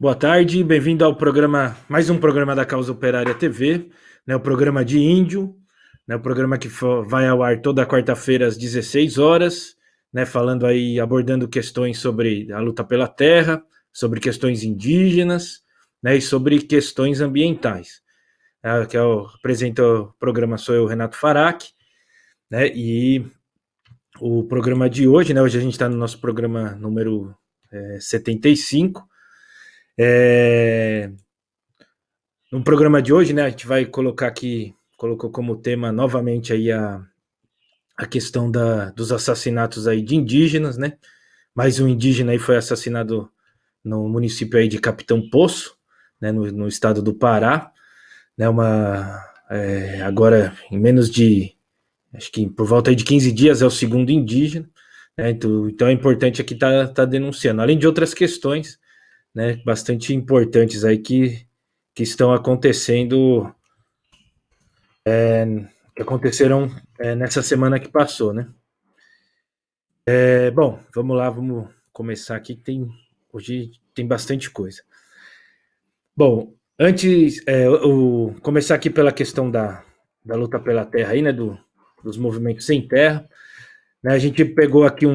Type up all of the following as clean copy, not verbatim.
Boa tarde, bem-vindo ao programa, mais um programa da Causa Operária TV, né, o programa de Índio, né, o programa que vai ao ar toda quarta-feira às 16 horas, né, falando aí, abordando questões sobre a luta pela terra, sobre questões indígenas, né, e sobre questões ambientais. Que eu apresento o programa, sou eu, Renato Farac, né, e o programa de hoje, né, hoje a gente está no nosso programa número 75. No programa de hoje, né, a gente vai colocar aqui, colocou como tema novamente aí a questão dos assassinatos aí de indígenas, né? Mais um indígena aí foi assassinado no município aí de Capitão Poço, né, no estado do Pará, né? Agora em menos de, acho que por volta aí de 15 dias é o segundo indígena, né? Então é importante aqui tá denunciando, além de outras questões, né, bastante importantes aí que estão acontecendo, que aconteceram nessa semana que passou, né? Bom, vamos lá, vamos começar aqui, hoje tem bastante coisa. Bom, antes, começar aqui pela questão da luta pela terra aí, né, dos movimentos sem terra, né, a gente pegou aqui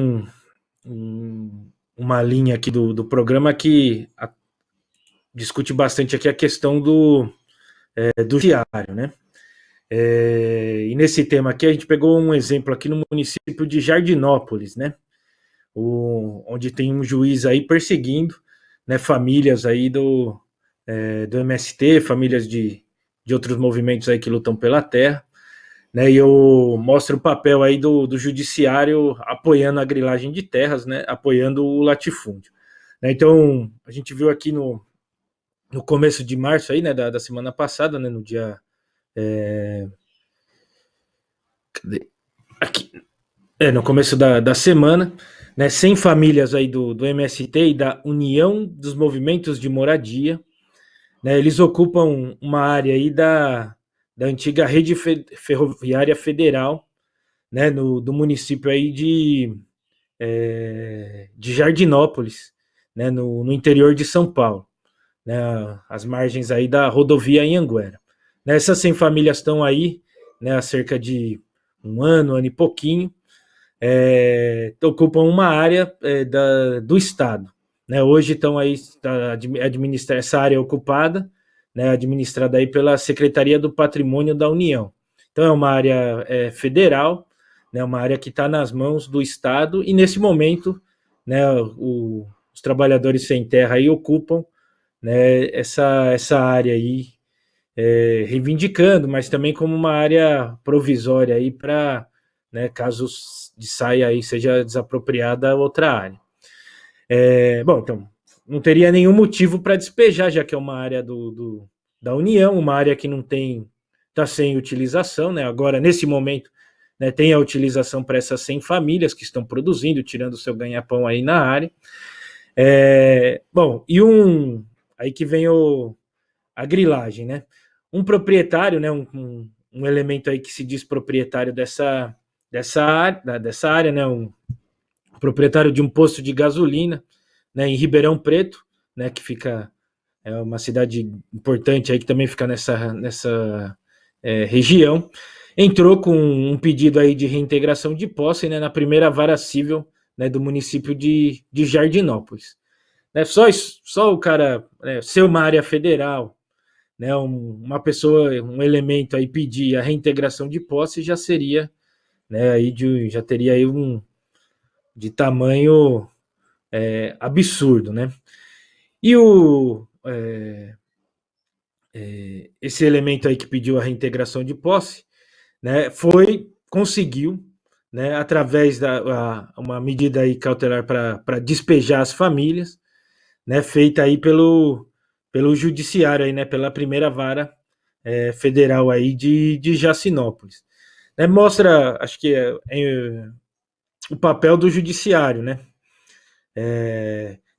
uma linha aqui do programa que discute bastante aqui a questão do diário, né? E nesse tema aqui a gente pegou um exemplo aqui no município de Jardinópolis, né? Onde tem um juiz aí perseguindo, né, famílias aí do MST, famílias de outros movimentos aí que lutam pela terra, né? E eu mostro o papel aí do judiciário apoiando a grilagem de terras, né? Apoiando o latifúndio. Né? Então a gente viu aqui no começo de março aí, né, da semana passada, né, no dia aqui, no começo da semana, né, 100 famílias aí do MST e da União dos Movimentos de Moradia, né, eles ocupam uma área aí da antiga rede ferroviária federal, né, do município aí de Jardinópolis, né, no interior de São Paulo, né, as margens aí da rodovia Anhanguera. Essas 100 famílias estão aí, né, há cerca de ano e pouquinho, ocupam uma área do Estado. Né? Hoje estão aí, essa área ocupada, né, administrada aí pela Secretaria do Patrimônio da União. Então é uma área federal, né, uma área que está nas mãos do Estado, e nesse momento, né, os trabalhadores sem terra aí ocupam, né, essa área aí, reivindicando, mas também como uma área provisória aí para, né, caso saia aí, seja desapropriada outra área. Bom, então, não teria nenhum motivo para despejar, já que é uma área da União, uma área que não está sem utilização, né? Agora, nesse momento, né, tem a utilização para essas 100 famílias que estão produzindo, tirando o seu ganha-pão aí na área. Bom, aí que vem a grilagem, né? Um proprietário, né, um elemento aí que se diz proprietário dessa área, né, um proprietário de um posto de gasolina, né, em Ribeirão Preto, né, que fica, uma cidade importante aí que também fica nessa região, entrou com um pedido aí de reintegração de posse, né, na primeira vara civil, né, do município de Jardinópolis. Né, só o cara, ser uma área federal, né, uma pessoa, um elemento aí pedir a reintegração de posse já seria, né, aí já teria aí de tamanho absurdo, né? E esse elemento aí que pediu a reintegração de posse, né, conseguiu, né, através uma medida aí cautelar para despejar as famílias, né, feita aí pelo judiciário aí, né, pela primeira vara federal aí de Jacinópolis. Né, mostra, acho que o papel do judiciário, né?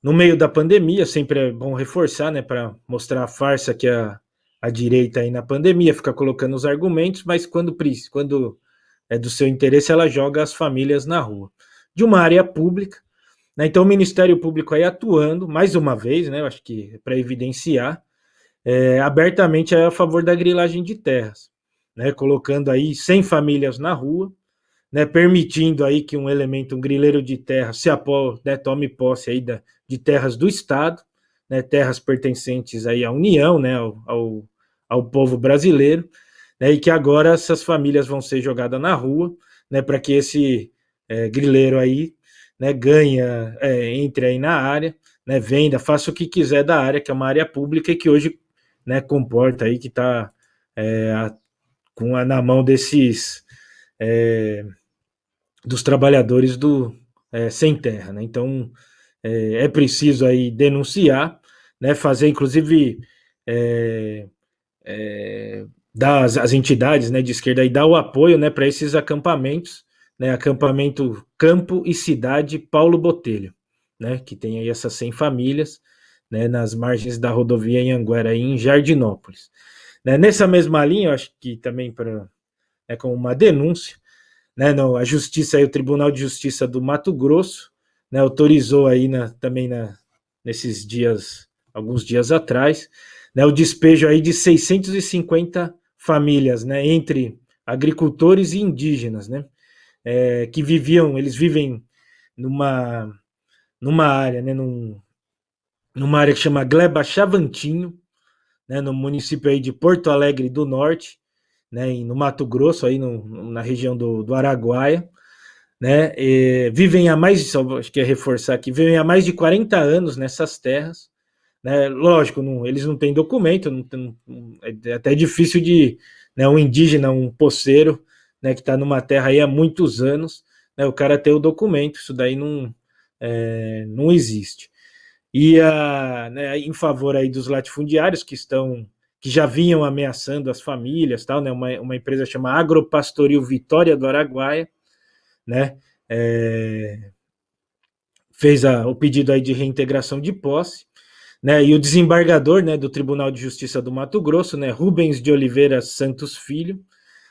No meio da pandemia, sempre é bom reforçar, né, para mostrar a farsa que a direita aí na pandemia fica colocando os argumentos, mas quando é do seu interesse, ela joga as famílias na rua. De uma área pública, né? Então o Ministério Público aí atuando, mais uma vez, né, eu acho que para evidenciar, abertamente a favor da grilagem de terras, né, colocando aí 100 famílias na rua, né, permitindo aí que um elemento, um grileiro de terra, né, tome posse aí de terras do Estado, né, terras pertencentes aí à União, né, ao povo brasileiro, né, e que agora essas famílias vão ser jogadas na rua, né, para que esse grileiro aí, né, ganha, entre aí na área, né, venda, faça o que quiser da área, que é uma área pública e que hoje, né, comporta aí que está na mão desses dos trabalhadores sem terra, né? Então é preciso aí denunciar, né? Fazer inclusive das as entidades, né, de esquerda e dar o apoio, né, para esses acampamentos, né, acampamento Campo e Cidade Paulo Botelho, né, que tem aí essas 100 famílias, né, nas margens da rodovia em Anguera, em Jardinópolis. Né, nessa mesma linha, eu acho que também como uma denúncia, né, a Justiça, aí, o Tribunal de Justiça do Mato Grosso, né, autorizou aí nesses dias, alguns dias atrás, né, o despejo aí de 650 famílias, né, entre agricultores e indígenas, né, que eles vivem numa, numa área, né, numa área que chama Gleba Chavantinho, né, no município aí de Porto Alegre do Norte, né, no Mato Grosso, aí na região do Araguaia, né, vivem há mais, acho que é reforçar aqui, vivem há mais de 40 anos nessas terras, né, lógico, eles não têm documento, é até difícil de, né, um indígena, um poceiro, né, que está numa terra aí há muitos anos, né, o cara ter o documento, isso daí não existe. E né, em favor aí dos latifundiários que já vinham ameaçando as famílias, tal, né, uma empresa chamada Agropastoril Vitória do Araguaia, né, fez o pedido aí de reintegração de posse, né, e o desembargador, né, do Tribunal de Justiça do Mato Grosso, né, Rubens de Oliveira Santos Filho,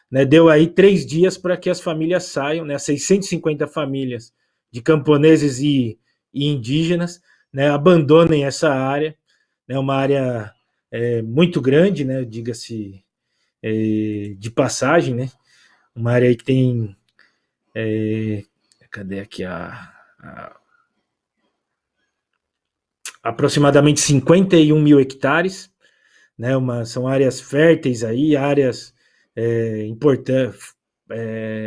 né, deu aí 3 dias para que as famílias saiam, né, 650 famílias de camponeses e indígenas, né, abandonem essa área, né, uma área muito grande, né, diga-se de passagem, né, uma área aí que tem cadê aqui aproximadamente 51 mil hectares, né, são áreas férteis aí, áreas importantes,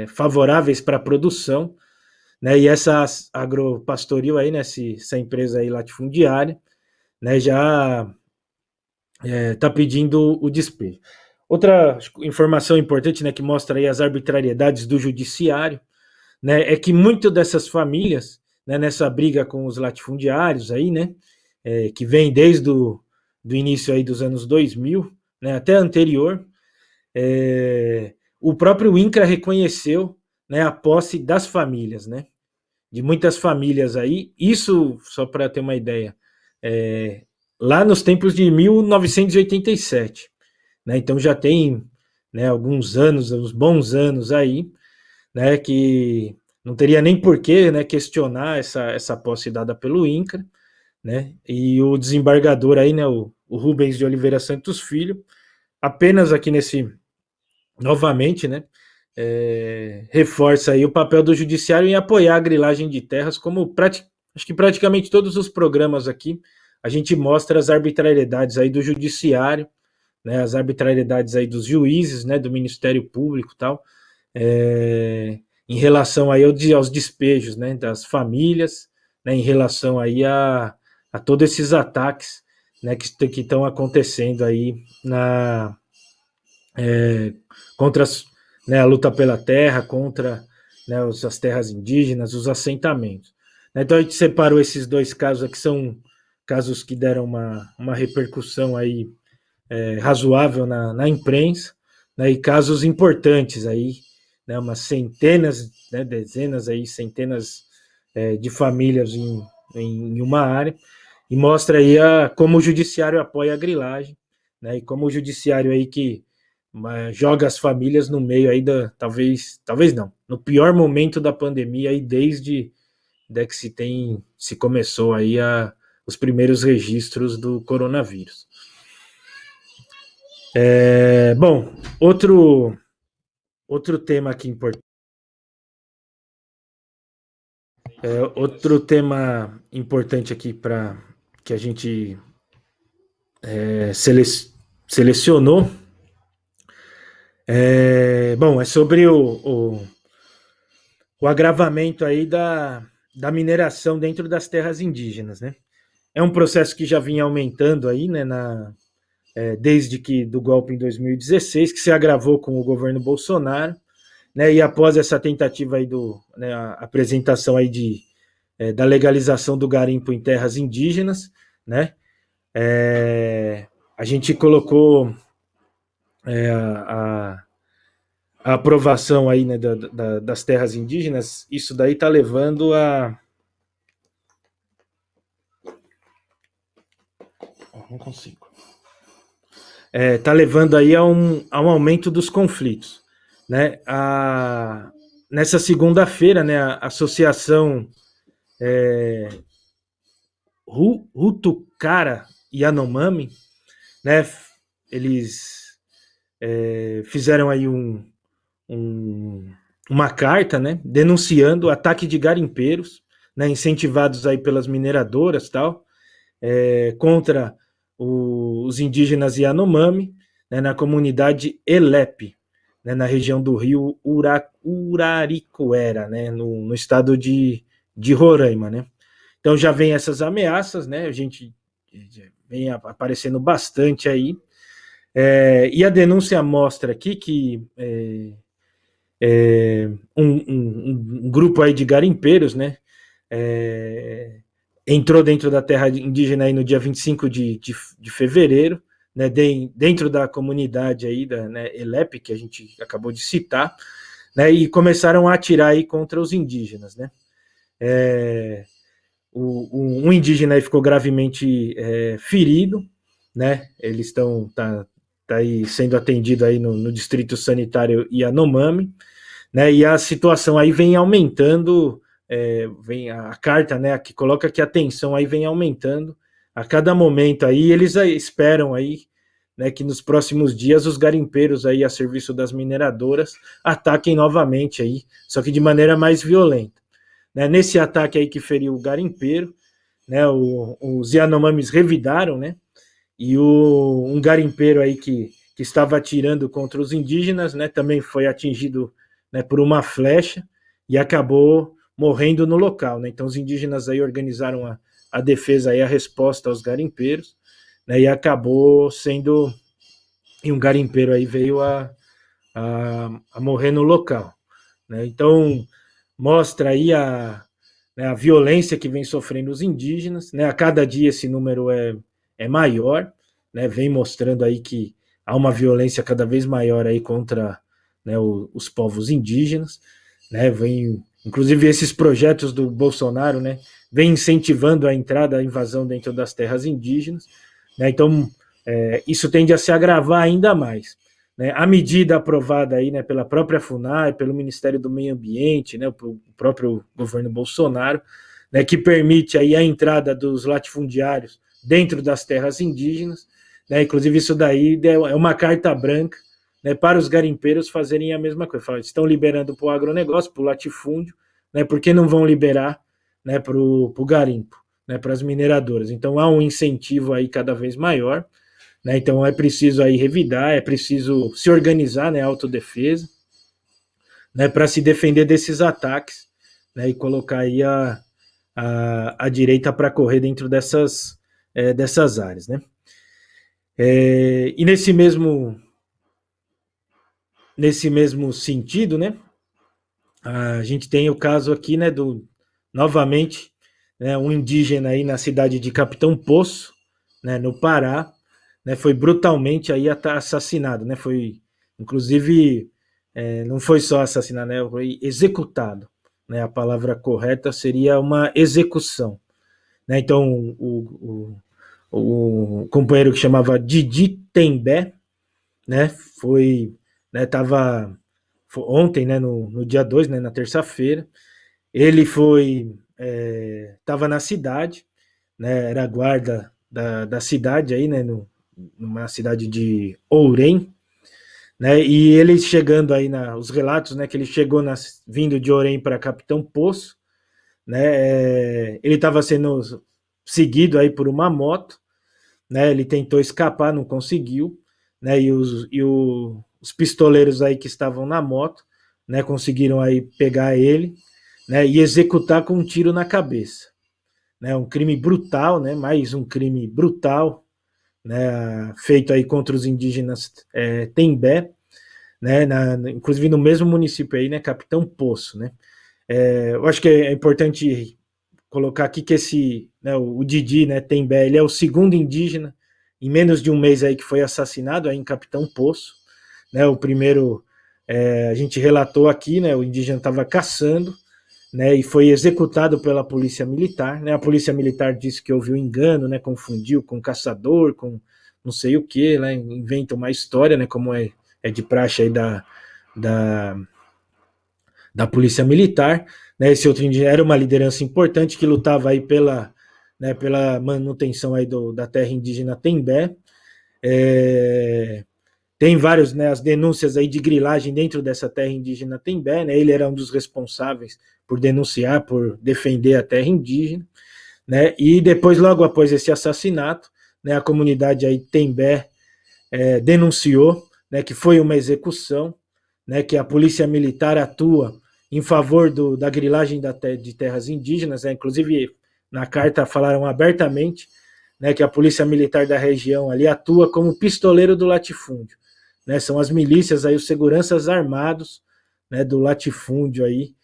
favoráveis para a produção, né, e essa agropastoril aí, né, essa empresa aí latifundiária, né, já está pedindo o despejo. Outra informação importante, né, que mostra aí as arbitrariedades do judiciário, né, é que muitas dessas famílias, né, nessa briga com os latifundiários aí, né, que vem desde do início aí dos anos 2000, né, até anterior, o próprio INCRA reconheceu, né, a posse das famílias, né, de muitas famílias aí, isso só para ter uma ideia, lá nos tempos de 1987, né, então já tem, né, alguns anos, uns bons anos aí, né, que não teria nem porquê, né, questionar essa posse dada pelo INCRA, né, e o desembargador aí, né, o Rubens de Oliveira Santos Filho, apenas aqui novamente, né, reforça aí o papel do judiciário em apoiar a grilagem de terras, como acho que praticamente todos os programas aqui, a gente mostra as arbitrariedades aí do judiciário, né, as arbitrariedades aí dos juízes, né, do Ministério Público e tal, em relação aí aos despejos, né, das famílias, né, em relação aí a todos esses ataques, né, que estão acontecendo aí contra né, a luta pela terra, contra, né, as terras indígenas, os assentamentos. Então a gente separou esses dois casos aqui, são casos que deram uma repercussão aí razoável na imprensa, né, e casos importantes aí, né, umas centenas, né, dezenas aí, centenas de famílias em uma área, e mostra aí como o judiciário apoia a grilagem, né, e como o judiciário aí que joga as famílias no meio aí talvez não, no pior momento da pandemia aí que se começou aí os primeiros registros do coronavírus. Bom, outro tema aqui importante. Outro tema importante aqui para que a gente selecionou bom, é sobre o agravamento aí da mineração dentro das terras indígenas, né? É um processo que já vinha aumentando aí, né, desde que do golpe em 2016, que se agravou com o governo Bolsonaro, né, e após essa tentativa aí né, a apresentação aí da legalização do garimpo em terras indígenas, né, a gente colocou a aprovação aí, né, das terras indígenas. Isso daí está levando não consigo. Está levando aí a um aumento dos conflitos, né? Nessa segunda-feira, né, a associação Hutucara Yanomami, né, eles fizeram aí uma carta, né, denunciando o ataque de garimpeiros, né, incentivados aí pelas mineradoras, tal, contra os indígenas Yanomami, né, na comunidade Elepe, né, na região do rio Uraricoera, né, no estado de Roraima, né. Então já vem essas ameaças, né, a gente vem aparecendo bastante aí, e a denúncia mostra aqui que um grupo aí de garimpeiros, né, entrou dentro da terra indígena aí no dia 25 de fevereiro, né, dentro da comunidade aí da, né, Elepe, que a gente acabou de citar, né, e começaram a atirar aí contra os indígenas, né. Um indígena aí ficou gravemente ferido, né, eles estão tá aí sendo atendido aí no distrito sanitário Yanomami, né, e a situação aí vem aumentando, vem a carta, né, que coloca que a tensão aí vem aumentando a cada momento aí, eles esperam aí, né, que nos próximos dias os garimpeiros aí a serviço das mineradoras ataquem novamente aí, só que de maneira mais violenta, né. Nesse ataque aí que feriu o garimpeiro, né, os Yanomamis revidaram, né, e um garimpeiro aí que estava atirando contra os indígenas, né, também foi atingido, né, por uma flecha e acabou morrendo no local, né. Então os indígenas aí organizaram a defesa aí, a resposta aos garimpeiros, né, e acabou sendo, e um garimpeiro aí veio a morrer no local, né. Então mostra aí né, a violência que vem sofrendo os indígenas, né, a cada dia esse número é maior, né, vem mostrando aí que há uma violência cada vez maior aí contra, né, os povos indígenas, né, inclusive esses projetos do Bolsonaro, né, vem incentivando a entrada, a invasão dentro das terras indígenas, né, então isso tende a se agravar ainda mais, né. A medida aprovada aí, né, pela própria FUNAI, pelo Ministério do Meio Ambiente, né, o próprio governo Bolsonaro, né, que permite aí a entrada dos latifundiários dentro das terras indígenas, né, inclusive isso daí é uma carta branca, né, para os garimpeiros fazerem a mesma coisa. Estão liberando para o agronegócio, para o latifúndio, né, por que não vão liberar, né, para o garimpo, né, para as mineradoras? Então há um incentivo aí cada vez maior, né, então é preciso aí revidar, é preciso se organizar, né, autodefesa, né, para se defender desses ataques, né, e colocar aí a direita para correr dentro dessas áreas, né. E nesse mesmo sentido, né, a gente tem o caso aqui, né, novamente, né, um indígena aí na cidade de Capitão Poço, né, no Pará, né, foi brutalmente aí assassinado, né, foi, inclusive, não foi só assassinado, né, foi executado, né, a palavra correta seria uma execução, né, então o companheiro que chamava Didi Tembé, né, tava ontem, né, no dia 2, né, na terça-feira, ele foi estava na cidade, né, era a guarda da cidade aí, né, numa cidade de Ourém, né, e ele chegando aí, os relatos, né, que ele chegou vindo de Ourém para Capitão Poço, né, ele estava sendo seguido aí por uma moto, né, ele tentou escapar, não conseguiu, né, os pistoleiros aí que estavam na moto, né, conseguiram aí pegar ele, né, e executar com um tiro na cabeça, né, um crime brutal, né, mais um crime brutal, né, feito aí contra os indígenas Tembé, né, inclusive no mesmo município aí, né, Capitão Poço, né. Eu acho que é importante colocar aqui que né, o Didi, né, Tembé, ele é o segundo indígena em menos de um mês aí que foi assassinado aí em Capitão Poço, né, o primeiro a gente relatou aqui, né, o indígena estava caçando, né, e foi executado pela polícia militar, né, a polícia militar disse que houve um engano, né, confundiu com caçador, com não sei o que, né, inventa uma história, né, como é de praxe aí da, da polícia militar, né, esse outro indígena era uma liderança importante que lutava aí pela manutenção aí da terra indígena Tembé, tem vários, né, as denúncias aí de grilagem dentro dessa terra indígena Tembé, né, ele era um dos responsáveis por denunciar, por defender a terra indígena, né, e depois, logo após esse assassinato, né, a comunidade aí Tembé denunciou, né, que foi uma execução, né, que a polícia militar atua em favor da grilagem de terras indígenas, né, inclusive na carta falaram abertamente, né, que a polícia militar da região ali atua como pistoleiro do latifúndio, né, são as milícias aí, os seguranças armados, né, do latifúndio aí,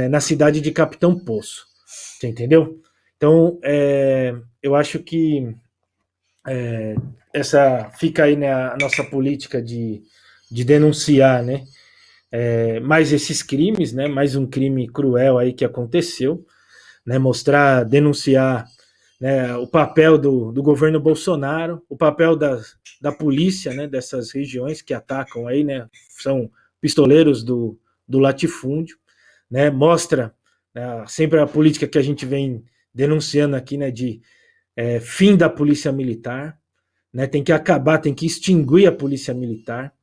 na cidade de Capitão Poço, você entendeu? Então, eu acho que essa fica aí, né, a nossa política de denunciar, né, mais esses crimes, né, mais um crime cruel aí que aconteceu, né, mostrar, denunciar, né, o papel do governo Bolsonaro, o papel da polícia, né, dessas regiões que atacam aí, né, são pistoleiros do latifúndio, né, mostra, né, sempre a política que a gente vem denunciando aqui, né, de fim da polícia militar, né, tem que acabar, tem que extinguir a polícia militar,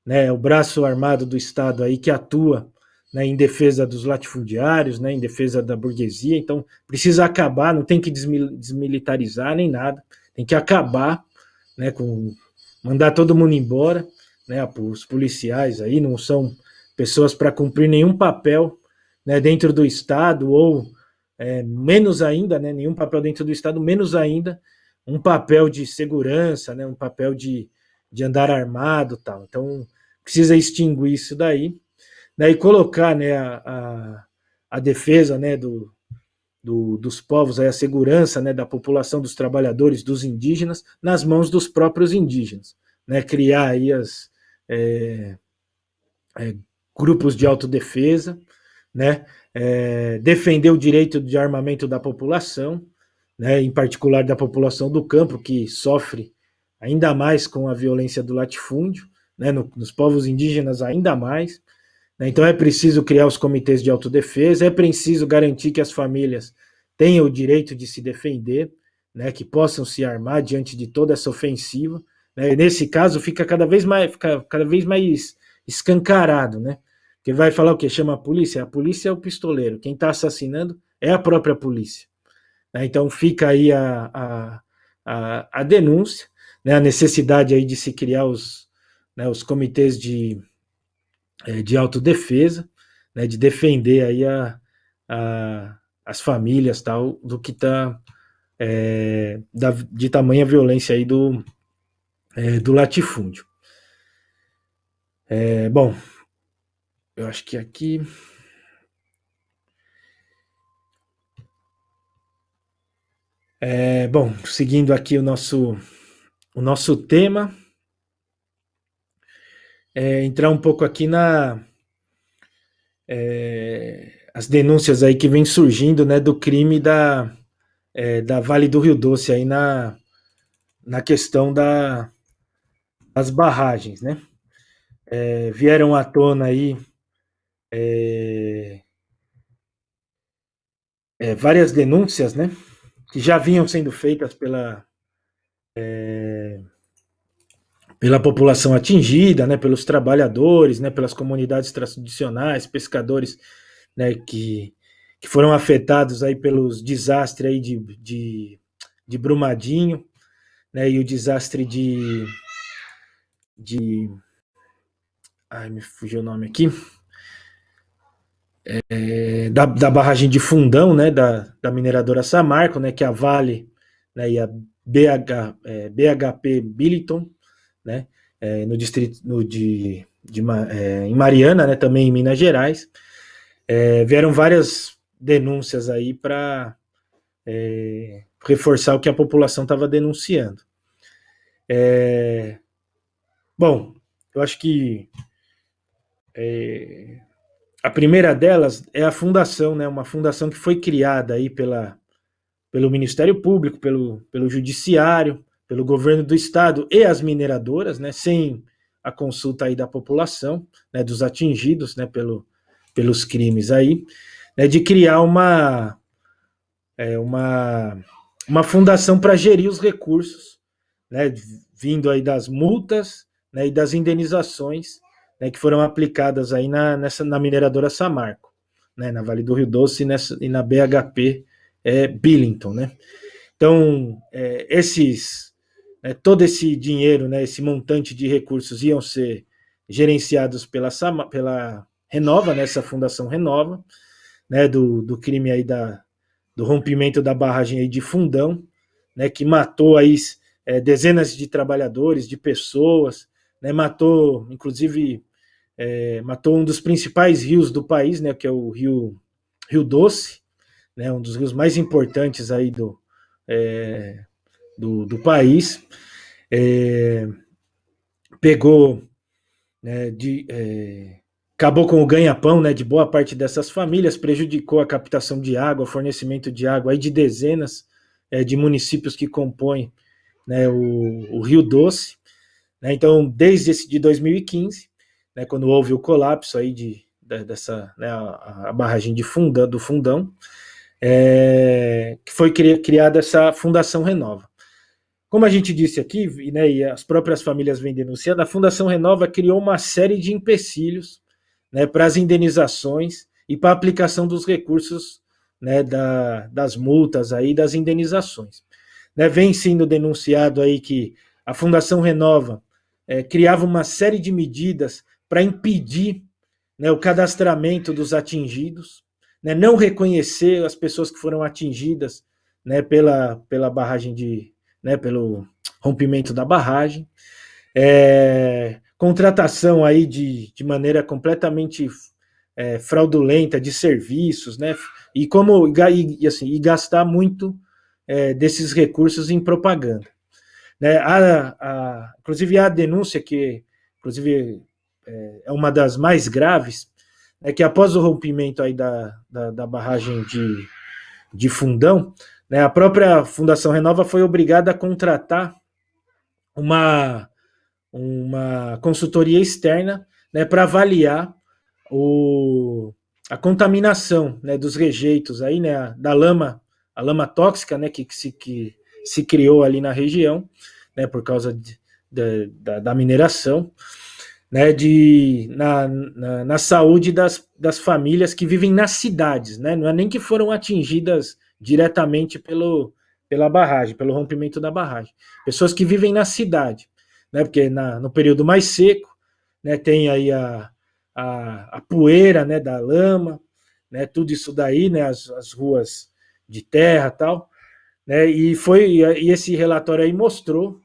né, o braço armado do Estado aí que atua, né, em defesa dos latifundiários, né, em defesa da burguesia, então precisa acabar, não tem que desmilitarizar nem nada, tem que acabar, né, mandar todo mundo embora, né, os policiais aí não são pessoas para cumprir nenhum papel, né, dentro do Estado ou menos ainda, né, nenhum papel dentro do Estado, menos ainda um papel de segurança, né, um papel de andar armado, tal. Então precisa extinguir isso daí, né, e colocar, né, a defesa, né, dos povos, aí, a segurança, né, da população, dos trabalhadores, dos indígenas, nas mãos dos próprios indígenas, né, criar aí é, é, grupos de autodefesa, né, defender o direito de armamento da população, né, em particular da população do campo, que sofre ainda mais com a violência do latifúndio, né, nos povos indígenas ainda mais, né. Então é preciso criar os comitês de autodefesa, é preciso garantir que as famílias tenham o direito de se defender, né, que possam se armar diante de toda essa ofensiva, né. Nesse caso fica cada vez mais escancarado, né, porque vai falar o quê? Chama a polícia é o pistoleiro, quem está assassinando é a própria polícia, né. Então fica aí a denúncia, né, a necessidade aí de se criar né, os comitês de autodefesa, né, de defender aí as famílias tal do que está de tamanha violência aí do latifúndio. Bom, eu acho que aqui bom, seguindo aqui o nosso tema, entrar um pouco aqui as denúncias aí que vem surgindo, né, do crime da Vale do Rio Doce aí na questão das barragens, né? Vieram à tona aí várias denúncias, né, que já vinham sendo feitas pela população atingida, né, pelos trabalhadores, né, pelas comunidades tradicionais, pescadores, né, que foram afetados aí pelos desastres aí de Brumadinho, né, e o desastre de ai, me fugiu o nome aqui, da barragem de Fundão, né, da mineradora Samarco, né, que a Vale, né, e a BHP Billiton, né, no distrito em Mariana, né, também em Minas Gerais, vieram várias denúncias aí para reforçar o que a população estava denunciando. Bom, eu acho que a primeira delas é a fundação, né, uma fundação que foi criada aí pelo Ministério Público, pelo Judiciário, pelo governo do Estado e as mineradoras, né, sem a consulta aí da população, né, dos atingidos, né, pelos crimes aí, né, de criar uma fundação para gerir os recursos, né, vindo aí das multas, né, e das indenizações, né, que foram aplicadas aí na mineradora Samarco, né, na Vale do Rio Doce e na BHP Billiton, né. Então, todo esse dinheiro, né, esse montante de recursos iam ser gerenciados pela Renova, né, essa fundação Renova, né, do crime aí do rompimento da barragem aí de Fundão, né, que matou aí dezenas de trabalhadores, de pessoas, né, matou, inclusive, matou um dos principais rios do país, né, que é o Rio Doce, né, um dos rios mais importantes aí do país, pegou, né, acabou com o ganha-pão, né, de boa parte dessas famílias, prejudicou a captação de água, fornecimento de água aí de dezenas de municípios que compõem, né, o Rio Doce, né. Então, desde de 2015, né, quando houve o colapso aí dessa, né, a barragem do Fundão, que foi criada essa Fundação Renova. Como a gente disse aqui, né, e as próprias famílias vêm denunciando, a Fundação Renova criou uma série de empecilhos, né, para as indenizações e para a aplicação dos recursos, né, das multas aí, das indenizações. Né, vem sendo denunciado aí que a Fundação Renova criava uma série de medidas para impedir, né, o cadastramento dos atingidos, né, não reconhecer as pessoas que foram atingidas, né, pela barragem né, pelo rompimento da barragem, contratação aí de maneira completamente fraudulenta de serviços, né, e gastar muito desses recursos em propaganda. Né, inclusive a denúncia que, inclusive, é uma das mais graves, é que após o rompimento aí da barragem de Fundão, né, a própria Fundação Renova foi obrigada a contratar uma consultoria externa, né, para avaliar a contaminação, né, dos rejeitos aí, né, a lama tóxica, né, que se criou ali na região, né, por causa da mineração, né, na saúde das famílias que vivem nas cidades, né, não é nem que foram atingidas diretamente pela barragem, pelo rompimento da barragem, pessoas que vivem na cidade, né, porque no período mais seco, né, tem aí a poeira, né, da lama, né, tudo isso daí, né, as ruas de terra e tal, né, e esse relatório aí mostrou,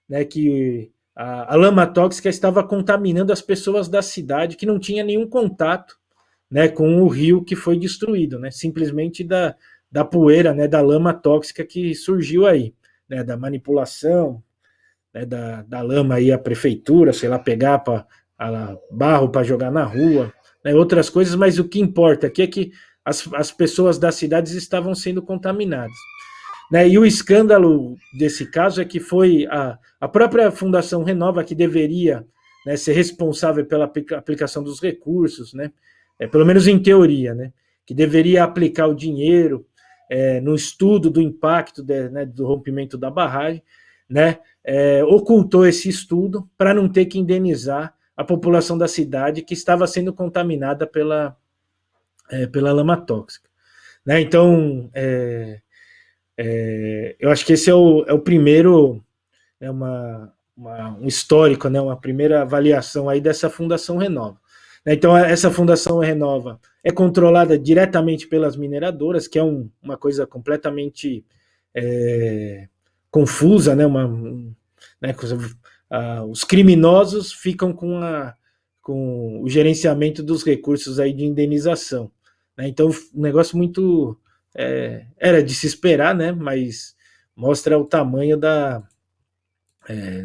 né, que a lama tóxica estava contaminando as pessoas da cidade que não tinha nenhum contato, né, com o rio que foi destruído, né, simplesmente da poeira, né, da lama tóxica que surgiu aí, né, da manipulação, né, da lama aí a prefeitura, sei lá, pegar barro para jogar na rua, né, outras coisas, mas o que importa aqui é que as pessoas das cidades estavam sendo contaminadas. Né, e o escândalo desse caso é que foi a própria Fundação Renova que deveria, né, ser responsável pela aplicação dos recursos, né, pelo menos em teoria, né, que deveria aplicar o dinheiro, no estudo do impacto né, do rompimento da barragem, né, ocultou esse estudo para não ter que indenizar a população da cidade que estava sendo contaminada pela lama tóxica. Né? Então, eu acho que esse é o primeiro, um histórico, né, uma primeira avaliação aí dessa Fundação Renova. Então, essa Fundação Renova é controlada diretamente pelas mineradoras, que é uma coisa completamente confusa, né? Os criminosos ficam com o gerenciamento dos recursos aí de indenização. Né? Então, um negócio muito... era de se esperar, né? Mas mostra o tamanho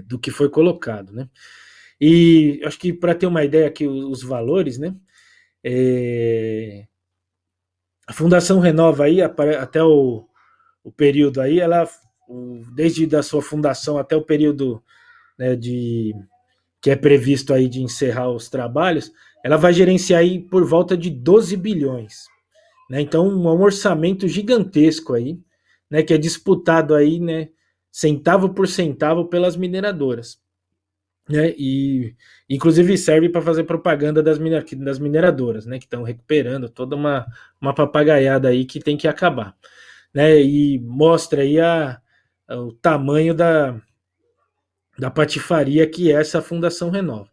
do que foi colocado, né? E acho que para ter uma ideia aqui, os valores, né? A Fundação Renova aí, até o período aí, desde a sua fundação até o período, né, que é previsto aí de encerrar os trabalhos, ela vai gerenciar aí por volta de 12 bilhões. Né? Então, um orçamento gigantesco aí, né, que é disputado aí, né, centavo por centavo pelas mineradoras. Né? E inclusive serve para fazer propaganda das mineradoras, né, que estão recuperando toda uma papagaiada aí que tem que acabar. Né? E mostra aí o tamanho da patifaria que é essa Fundação Renova.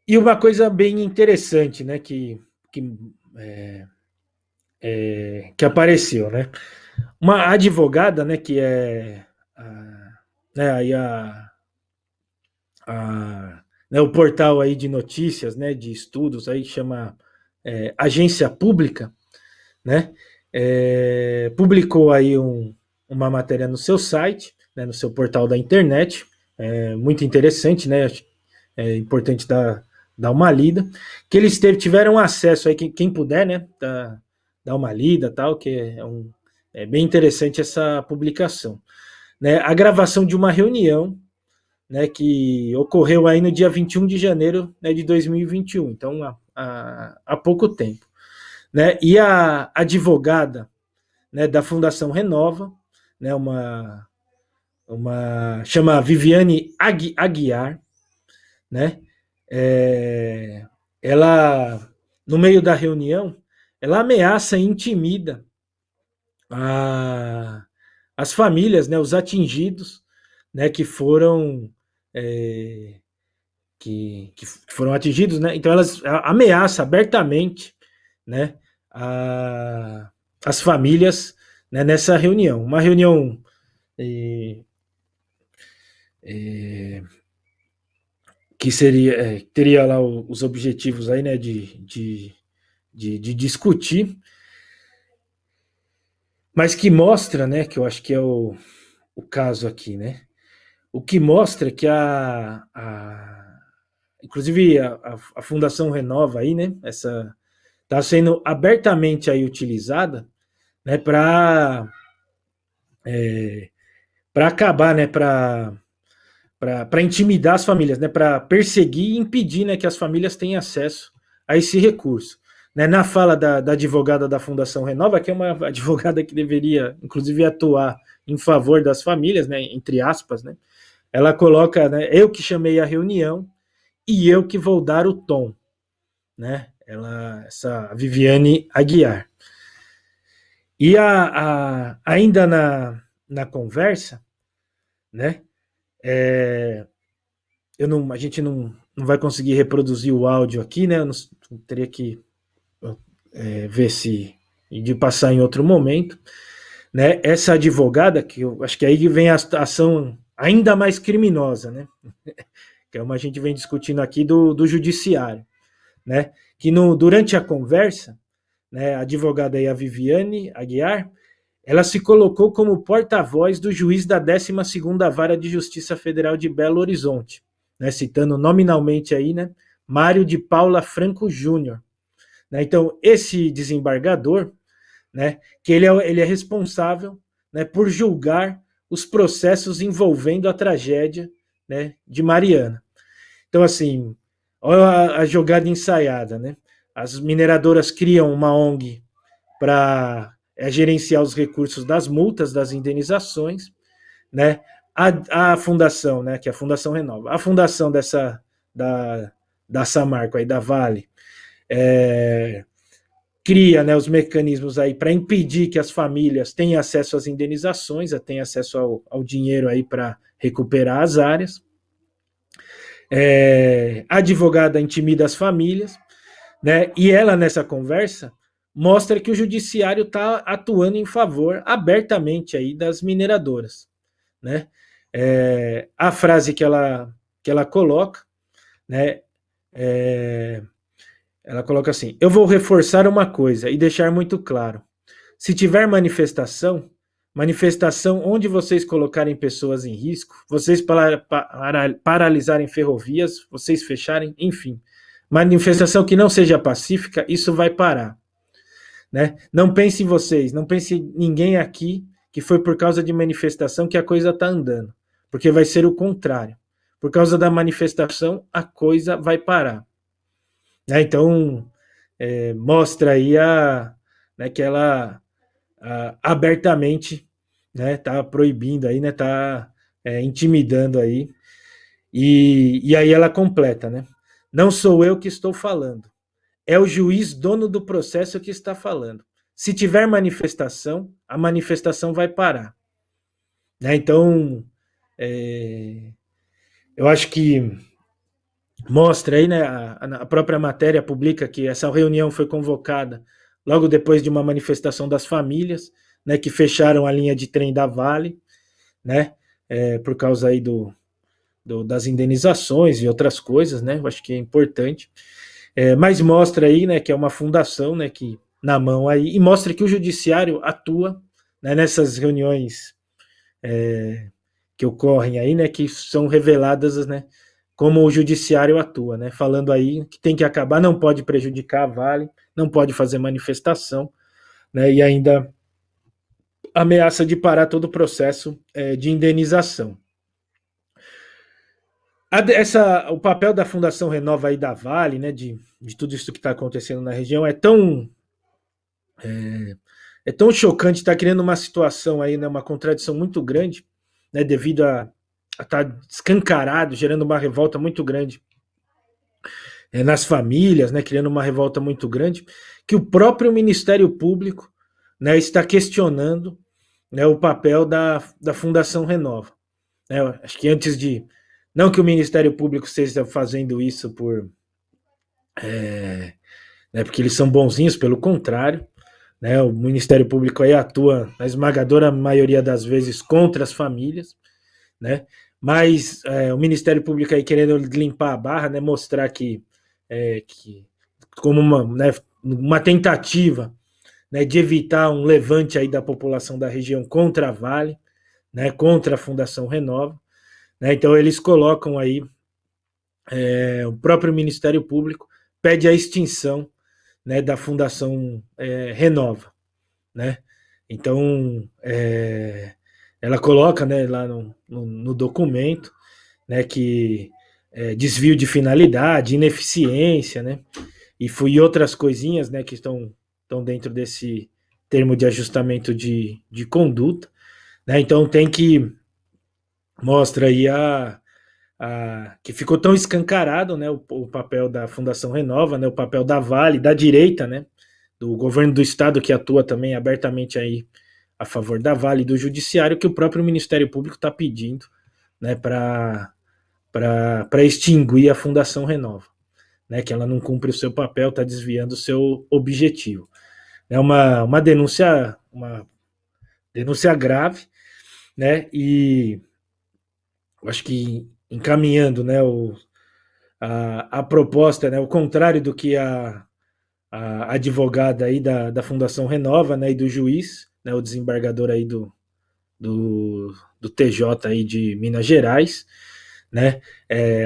E uma coisa bem interessante, né, que apareceu, né? Uma advogada, né, que é né, o portal aí de notícias, né, de estudos aí chama Agência Pública, né? Publicou aí uma matéria no seu site, né, no seu portal da internet, muito interessante, né? É importante dar uma lida, que eles tiveram acesso aí, quem puder, né, dar uma lida, tal, que é bem interessante essa publicação. Né? A gravação de uma reunião, né, que ocorreu aí no dia 21 de janeiro, né, de 2021, então há pouco tempo. Né? E a advogada, né, da Fundação Renova, né, chama Viviane Aguiar, né? Ela, no meio da reunião, ela ameaça e intimida as famílias, né, os atingidos, né, que foram que foram atingidos, né? Então elas ameaçam abertamente, né, as famílias, né, nessa reunião. Uma reunião que teria lá os objetivos aí, né, de discutir, mas que mostra, né, que eu acho que é o caso aqui, né? O que mostra que inclusive a Fundação Renova aí, né, está sendo abertamente aí utilizada, né, para acabar, né, para intimidar as famílias, né, para perseguir e impedir, né, que as famílias tenham acesso a esse recurso. Né, na fala da advogada da Fundação Renova, que é uma advogada que deveria, inclusive, atuar em favor das famílias, né, entre aspas, né, ela coloca, né, eu que chamei a reunião e eu que vou dar o tom. Né, essa Viviane Aguiar. E ainda na conversa, né, a gente não vai conseguir reproduzir o áudio aqui, né? Eu teria que ver se de passar em outro momento, né? Essa advogada, que eu acho que aí vem a ação ainda mais criminosa, né? Que é uma a gente vem discutindo aqui do judiciário, né? Que durante a conversa, né, a advogada aí, a Viviane Aguiar, ela se colocou como porta-voz do juiz da 12ª Vara de Justiça Federal de Belo Horizonte, né, citando nominalmente aí, né, Mário de Paula Franco Júnior. Né, então, esse desembargador, né, que ele é responsável, né, por julgar os processos envolvendo a tragédia, né, de Mariana. Então, assim, olha a jogada ensaiada, né? As mineradoras criam uma ONG para gerenciar os recursos das multas, das indenizações, né? A fundação, né, que é a Fundação Renova, a fundação da Samarco aí, da Vale, cria, né, os mecanismos aí para impedir que as famílias tenham acesso às indenizações, tenham acesso ao dinheiro aí para recuperar as áreas. A advogada intimida as famílias, né? E ela, nessa conversa, mostra que o judiciário está atuando em favor abertamente aí das mineradoras, né? A frase que ela coloca, né? Ela coloca assim: eu vou reforçar uma coisa e deixar muito claro. Se tiver manifestação onde vocês colocarem pessoas em risco, vocês paralisarem ferrovias, vocês fecharem, enfim. Manifestação que não seja pacífica, isso vai parar. Né? Não pense em vocês, não pense em ninguém aqui que foi por causa de manifestação que a coisa está andando. Porque vai ser o contrário. Por causa da manifestação, a coisa vai parar. Né? Então, mostra aí que ela abertamente está proibindo aí, está intimidando aí. E aí ela completa, né? Não sou eu que estou falando, é o juiz dono do processo que está falando. Se tiver manifestação, a manifestação vai parar. Né? Então, eu acho que mostra aí, né, a própria matéria publica que essa reunião foi convocada logo depois de uma manifestação das famílias, né, que fecharam a linha de trem da Vale, né, por causa aí das indenizações e outras coisas, né, eu acho que é importante, mas mostra aí, né, que é uma fundação, né, que na mão aí, e mostra que o judiciário atua, né, nessas reuniões que ocorrem aí, né, que são reveladas, né, como o judiciário atua, né, falando aí que tem que acabar, não pode prejudicar a Vale, não pode fazer manifestação, né, e ainda ameaça de parar todo o processo de indenização. O papel da Fundação Renova aí da Vale, né, de tudo isso que está acontecendo na região é tão chocante, está criando uma situação aí, né, uma contradição muito grande, né, devido a estar escancarado, gerando uma revolta muito grande nas famílias, né, criando uma revolta muito grande, que o próprio Ministério Público, né, está questionando, né, o papel da Fundação Renova. Acho que antes de... Não que o Ministério Público esteja fazendo isso porque eles são bonzinhos, pelo contrário, né, o Ministério Público aí atua, na esmagadora maioria das vezes, contra as famílias, né, mas o Ministério Público aí querendo limpar a barra, né, mostrar que como uma tentativa, né, de evitar um levante aí da população da região contra a Vale, né, contra a Fundação Renova, né, então eles colocam aí, o próprio Ministério Público pede a extinção, né, da Fundação Renova, né, então ela coloca, né, lá no documento, né, que desvio de finalidade, ineficiência, né, e outras coisinhas, né, que estão dentro desse termo de ajustamento de conduta, né, então tem que mostra aí que ficou tão escancarado, né, o papel da Fundação Renova, né, o papel da Vale, da direita, né, do governo do estado que atua também abertamente aí a favor da Vale e do judiciário, que o próprio Ministério Público está pedindo, né, para extinguir a Fundação Renova, né, que ela não cumpre o seu papel, está desviando o seu objetivo. É uma denúncia grave, né, e eu acho que encaminhando, né, a proposta, né, o contrário do que a advogada aí da Fundação Renova, né, e do juiz, né, o desembargador aí do TJ aí de Minas Gerais, né,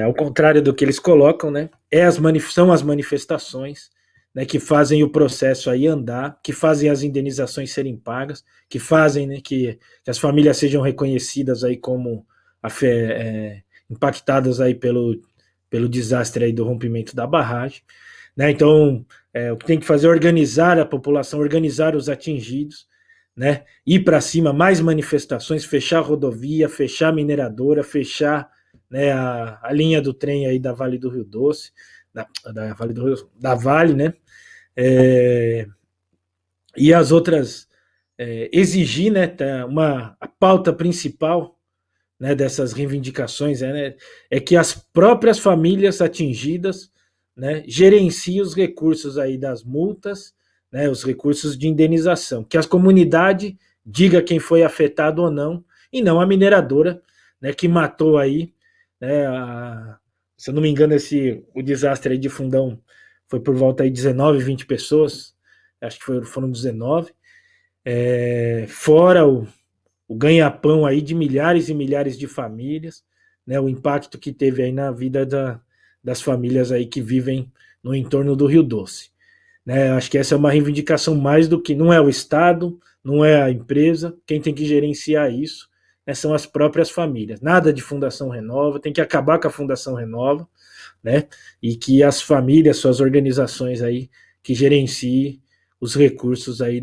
ao contrário do que eles colocam, né, são as manifestações, né, que fazem o processo aí andar, que fazem as indenizações serem pagas, que fazem, né, que as famílias sejam reconhecidas aí como impactadas aí pelo desastre aí do rompimento da barragem, né? Então, o que tem que fazer é organizar a população, organizar os atingidos, né, ir para cima, mais manifestações, fechar a rodovia, fechar a mineradora, fechar, né, a linha do trem aí da Vale do Rio Doce, da Vale do Rio, da Vale, né, é, e as outras, exigir, né, a pauta principal, né, dessas reivindicações né, é que as próprias famílias atingidas, né, gerenciem os recursos aí das multas, né, os recursos de indenização, que as comunidades diga quem foi afetado ou não, e não a mineradora, né, que matou aí, né, se eu não me engano, o desastre aí de Fundão foi por volta aí de 19, 20 pessoas, acho que foram 19, fora o ganha-pão aí de milhares e milhares de famílias, né, o impacto que teve aí na vida das famílias aí que vivem no entorno do Rio Doce. Né, acho que essa é uma reivindicação mais do que, não é o Estado, não é a empresa, quem tem que gerenciar isso, né, são as próprias famílias. Nada de Fundação Renova, tem que acabar com a Fundação Renova, né, e que as famílias, suas organizações aí, que gerenciem os recursos aí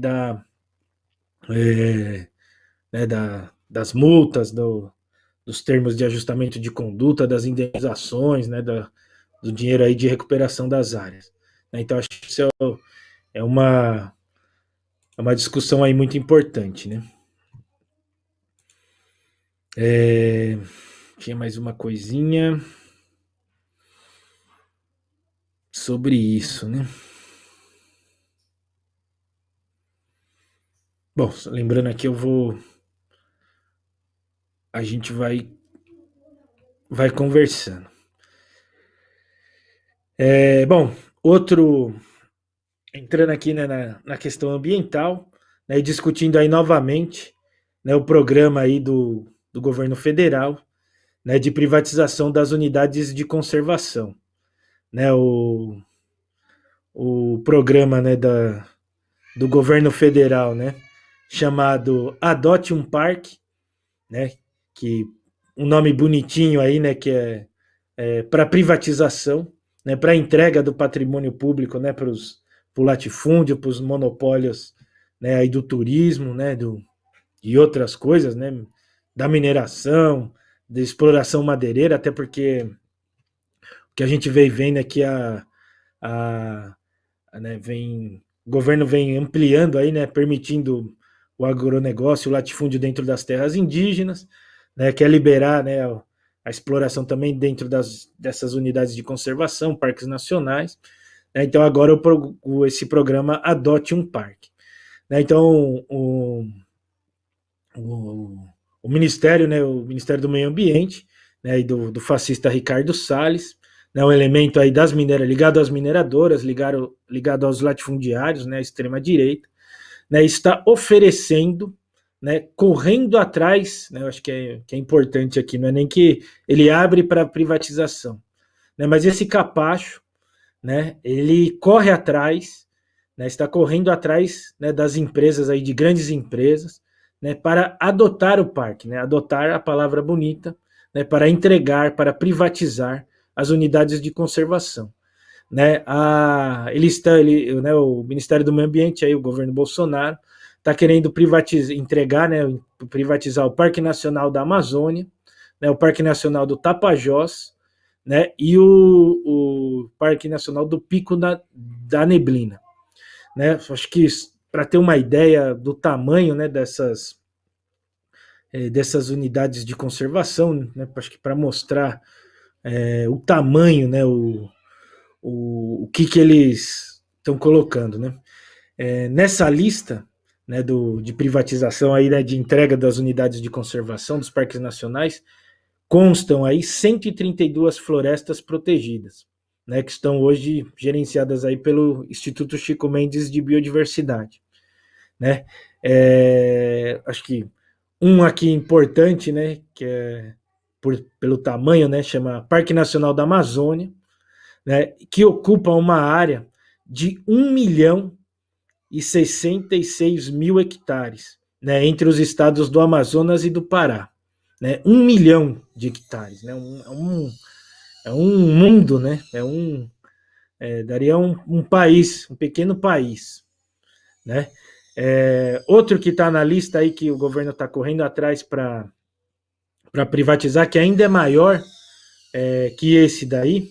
né, das multas, dos termos de ajustamento de conduta, das indenizações, né, do dinheiro aí de recuperação das áreas. Então, acho que isso é uma discussão aí muito importante. Né? Tinha mais uma coisinha sobre isso. Né? Bom, lembrando aqui, a gente vai conversando. Bom, entrando aqui, né, na questão ambiental, né, e discutindo aí novamente, né, o programa aí do governo federal, né, de privatização das unidades de conservação. Né, o programa, né, do governo federal, né, chamado Adote um Parque, né, que um nome bonitinho aí, né, que é para privatização, né, para entrega do patrimônio público, né, para o latifúndio, para os monopólios, né, aí do turismo, né, e outras coisas, né, da mineração, da exploração madeireira, até porque o que a gente vem vendo é que a né, o governo vem ampliando aí, né, permitindo o agronegócio, o latifúndio dentro das terras indígenas, né, quer liberar, né, a exploração também dentro dessas unidades de conservação, parques nacionais. Né, então agora esse programa Adote um Parque. Né, então o, o Ministério, né, o Ministério do Meio Ambiente, né, e do fascista Ricardo Salles, né, um elemento aí ligado às mineradoras, ligado aos latifundiários, né, extrema direita, né, está oferecendo, né, correndo atrás, né, eu acho que é importante aqui, não é nem que ele abre para privatização, né, mas esse capacho, né, ele corre atrás, né, está correndo atrás, né, das empresas aí, de grandes empresas, né, para adotar o parque, né, adotar a palavra bonita, né, para entregar, para privatizar as unidades de conservação. Né, né, o Ministério do Meio Ambiente, aí, o governo Bolsonaro, está querendo entregar, né, privatizar o Parque Nacional da Amazônia, né, o Parque Nacional do Tapajós, né, e o Parque Nacional do Pico da Neblina. Né? Acho que para ter uma ideia do tamanho, né, dessas unidades de conservação, né, acho que para mostrar o tamanho, né, o que eles estão colocando. Né? Nessa lista, né, de privatização, aí, né, de entrega das unidades de conservação dos parques nacionais, constam aí 132 florestas protegidas, né, que estão hoje gerenciadas aí pelo Instituto Chico Mendes de Biodiversidade. Né? Acho que um aqui importante, né, que pelo tamanho, né, chama Parque Nacional da Amazônia, né, que ocupa uma área de 1.066.000 hectares, né, entre os estados do Amazonas e do Pará. Né, 1 milhão de hectares. Né, é um mundo, né, daria um país, um pequeno país. Né, Outro que está na lista aí que o governo está correndo atrás para privatizar, que ainda é maior que esse daí,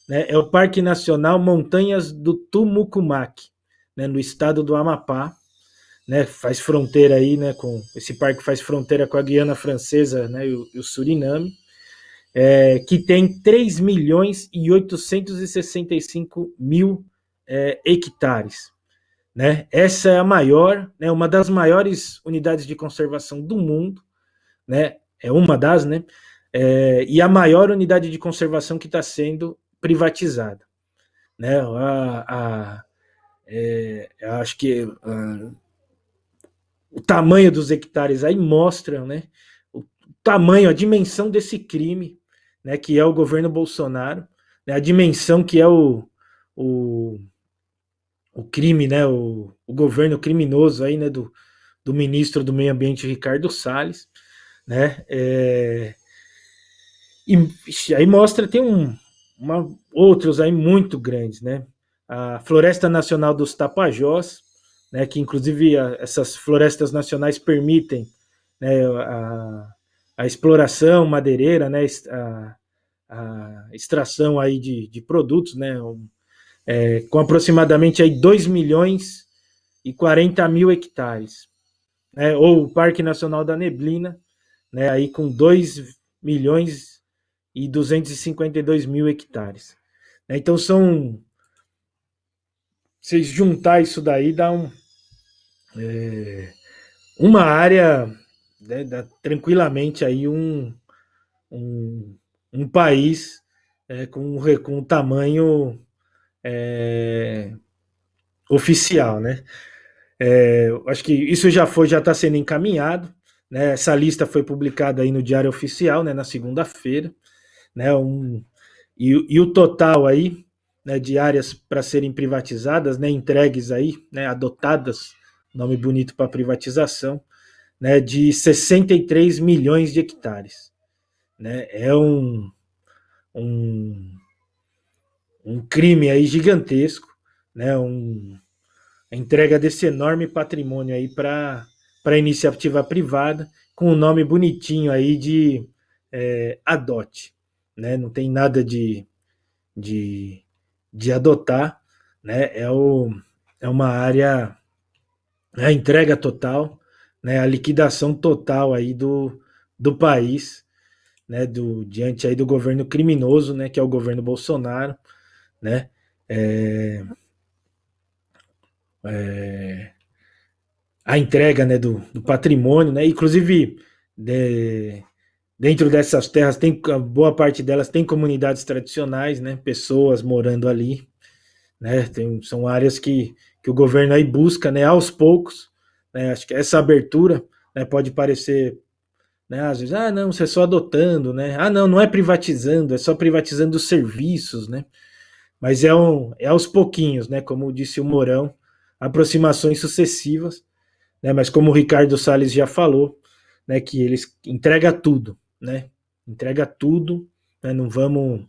né, é o Parque Nacional Montanhas do Tumucumaque, né, no estado do Amapá, né, faz fronteira aí, né, com esse parque faz fronteira com a Guiana Francesa, né, e o Suriname, que tem 3 milhões e 865 mil hectares. Né? Essa é a maior, né, uma das maiores unidades de conservação do mundo, né? É uma das, né? E a maior unidade de conservação que está sendo privatizada. Né? Acho que o tamanho dos hectares aí mostra, né, o tamanho, a dimensão desse crime, né, que é o governo Bolsonaro, né, a dimensão que é o, o crime, né, o governo criminoso aí, né, do ministro do Meio Ambiente, Ricardo Salles, né, e aí mostra, tem outros aí muito grandes, né, a Floresta Nacional dos Tapajós, né, que inclusive essas florestas nacionais permitem, né, a exploração madeireira, né, a extração aí de produtos, né, com aproximadamente aí 2 milhões e 40 mil hectares, né, ou o Parque Nacional da Neblina, né, aí com 2 milhões e 252 mil hectares. Então se juntar isso daí, dá uma área, né, dá tranquilamente aí um, um país com um tamanho oficial, né? Acho que isso já está sendo encaminhado, né? Essa lista foi publicada aí no Diário Oficial, né, na segunda-feira, né? E o total aí, né, de áreas para serem privatizadas, né, entregues aí, né, adotadas, nome bonito para privatização, né, de 63 milhões de hectares. Né? É um, um crime aí gigantesco, né? A entrega desse enorme patrimônio aí para iniciativa privada, com o nome bonitinho aí de adote. Né? Não tem nada de, de adotar, né? É uma área, a entrega total, né? A liquidação total aí do país, né? Diante aí do governo criminoso, né? Que é o governo Bolsonaro, né? É, é, a entrega, né, do patrimônio, né? Inclusive dentro dessas terras tem boa parte delas tem comunidades tradicionais, né? Pessoas morando ali, né? São áreas que o governo aí busca, né? Aos poucos, né? Acho que essa abertura, né, pode parecer, né? Às vezes, não, você é só adotando, né? Não, não é privatizando, é só privatizando os serviços, né? Mas é aos pouquinhos, né? Como disse o Mourão, aproximações sucessivas, né? Mas como o Ricardo Salles já falou, né? Que eles entrega tudo, né? Entrega tudo, né? Não vamos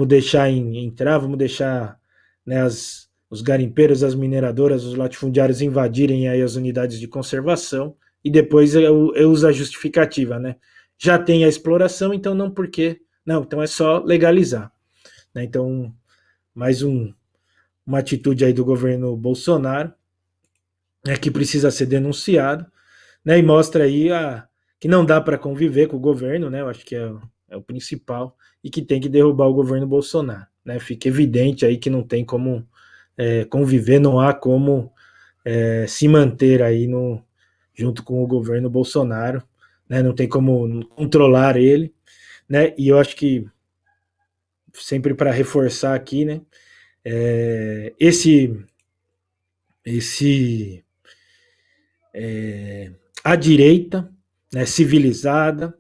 deixar entrar, vamos deixar, né, os garimpeiros, as mineradoras, os latifundiários invadirem aí as unidades de conservação e depois eu uso a justificativa, né? Já tem a exploração, então não porque não, então é só legalizar, né? Então mais uma atitude aí do governo Bolsonaro, né, que precisa ser denunciado, né, e mostra aí que não dá para conviver com o governo, né, eu acho que é o principal, e que tem que derrubar o governo Bolsonaro. Né, fica evidente aí que não tem como conviver, não há como se manter aí junto com o governo Bolsonaro, né, não tem como controlar ele, né, e eu acho que sempre para reforçar aqui, né, esse a direita, né, civilizada,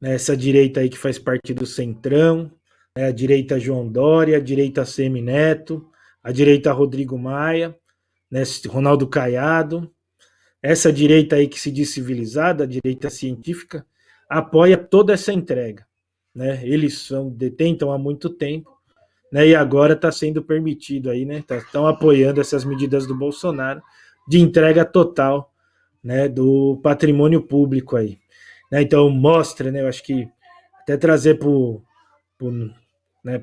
né, essa direita aí que faz parte do Centrão, né, a direita João Dória, a direita Semineto, a direita Rodrigo Maia, né, Ronaldo Caiado, essa direita aí que se diz civilizada, a direita científica, apoia toda essa entrega. Né? Eles detentam há muito tempo, né, e agora está sendo permitido aí, né? Estão apoiando essas medidas do Bolsonaro, de entrega total, né, do patrimônio público aí. Né, então mostra, né, eu acho que até trazer para o né,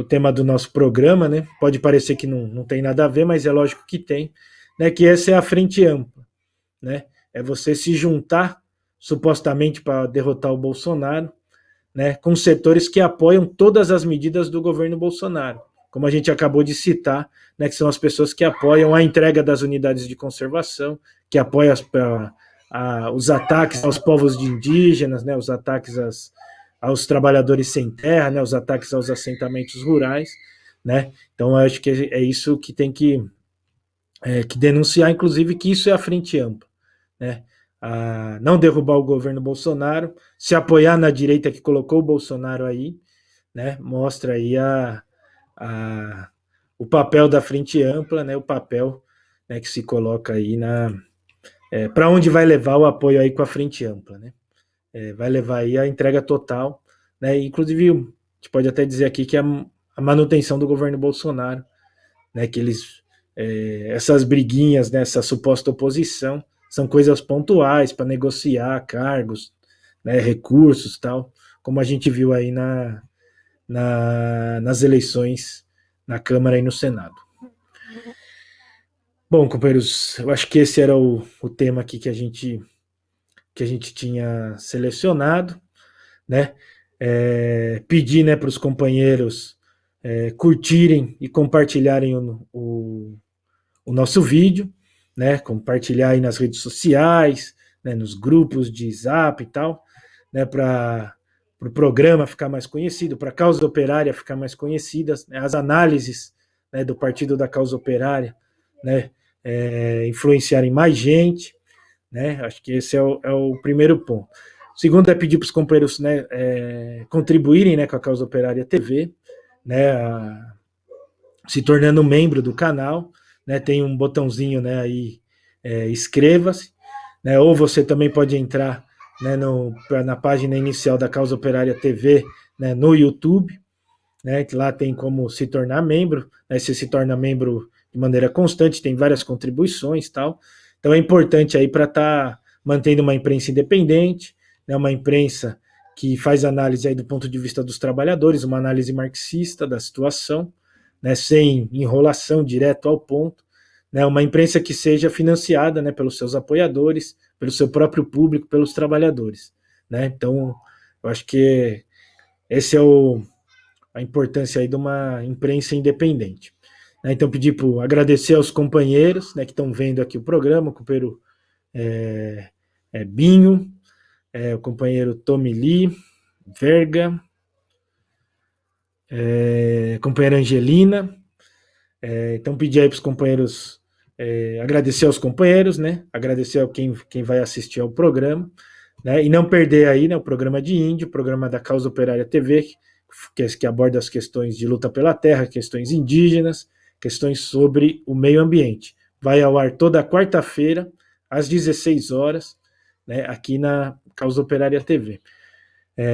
tema do nosso programa, né, pode parecer que não tem nada a ver, mas é lógico que tem, né, que essa é a frente ampla, né, é você se juntar supostamente para derrotar o Bolsonaro, né, com setores que apoiam todas as medidas do governo Bolsonaro, como a gente acabou de citar, né, que são as pessoas que apoiam a entrega das unidades de conservação, que apoiam os ataques aos povos indígenas, né, os ataques aos trabalhadores sem terra, né, os ataques aos assentamentos rurais, né. Então, eu acho que é isso que tem que denunciar, inclusive, que isso é a frente ampla, né? Não derrubar o governo Bolsonaro, se apoiar na direita que colocou o Bolsonaro aí, né? Mostra aí o papel da frente ampla, né? O papel, né, que se coloca aí para onde vai levar o apoio aí com a frente ampla, né? Vai levar aí a entrega total, né? Inclusive, a gente pode até dizer aqui que a manutenção do governo Bolsonaro, né? Que essas briguinhas, né, essa suposta oposição, são coisas pontuais para negociar cargos, né, recursos, tal, como a gente viu aí nas eleições na Câmara e no Senado. Bom, companheiros, eu acho que esse era o tema aqui que a gente tinha selecionado, né? Pedir, né, para os companheiros curtirem e compartilharem o nosso vídeo, né? Compartilhar aí nas redes sociais, né, nos grupos de Zap e tal, né? Para o programa ficar mais conhecido, para a causa operária ficar mais conhecida, né, as análises, né, do Partido da Causa Operária, né? Influenciarem mais gente, né? Acho que esse é o primeiro ponto. O segundo é pedir para os companheiros, né, contribuírem, né, com a Causa Operária TV, né, se tornando membro do canal, né, tem um botãozinho, né, aí, inscreva-se, né, ou você também pode entrar, né, na página inicial da Causa Operária TV, né, no YouTube, né, que lá tem como se tornar membro, né, você se torna membro de maneira constante, tem várias contribuições e tal, então é importante aí para estar mantendo uma imprensa independente, né, uma imprensa que faz análise aí do ponto de vista dos trabalhadores, uma análise marxista da situação, né, sem enrolação, direto ao ponto, né, uma imprensa que seja financiada, né, pelos seus apoiadores, pelo seu próprio público, pelos trabalhadores, né. Então, eu acho que esse é a importância aí de uma imprensa independente. Então, agradecer aos companheiros, né, que estão vendo aqui o programa, o companheiro Binho, o companheiro Tommy Lee, Verga, companheira Angelina. Então, pedir aí para os companheiros, agradecer aos companheiros, né, agradecer a quem vai assistir ao programa, né, e não perder aí, né, o programa de Índio, o programa da Causa Operária TV, que aborda as questões de luta pela terra, questões indígenas, questões sobre o meio ambiente. Vai ao ar toda quarta-feira, às 16 horas, né, aqui na Causa Operária TV.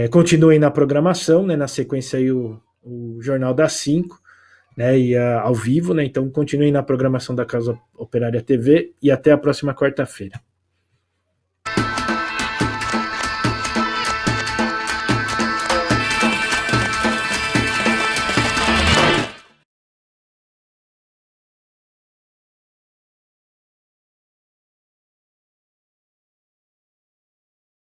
Continuem na programação, né, na sequência aí o Jornal das 5, né, e ao vivo, né, então continuem na programação da Causa Operária TV e até a próxima quarta-feira.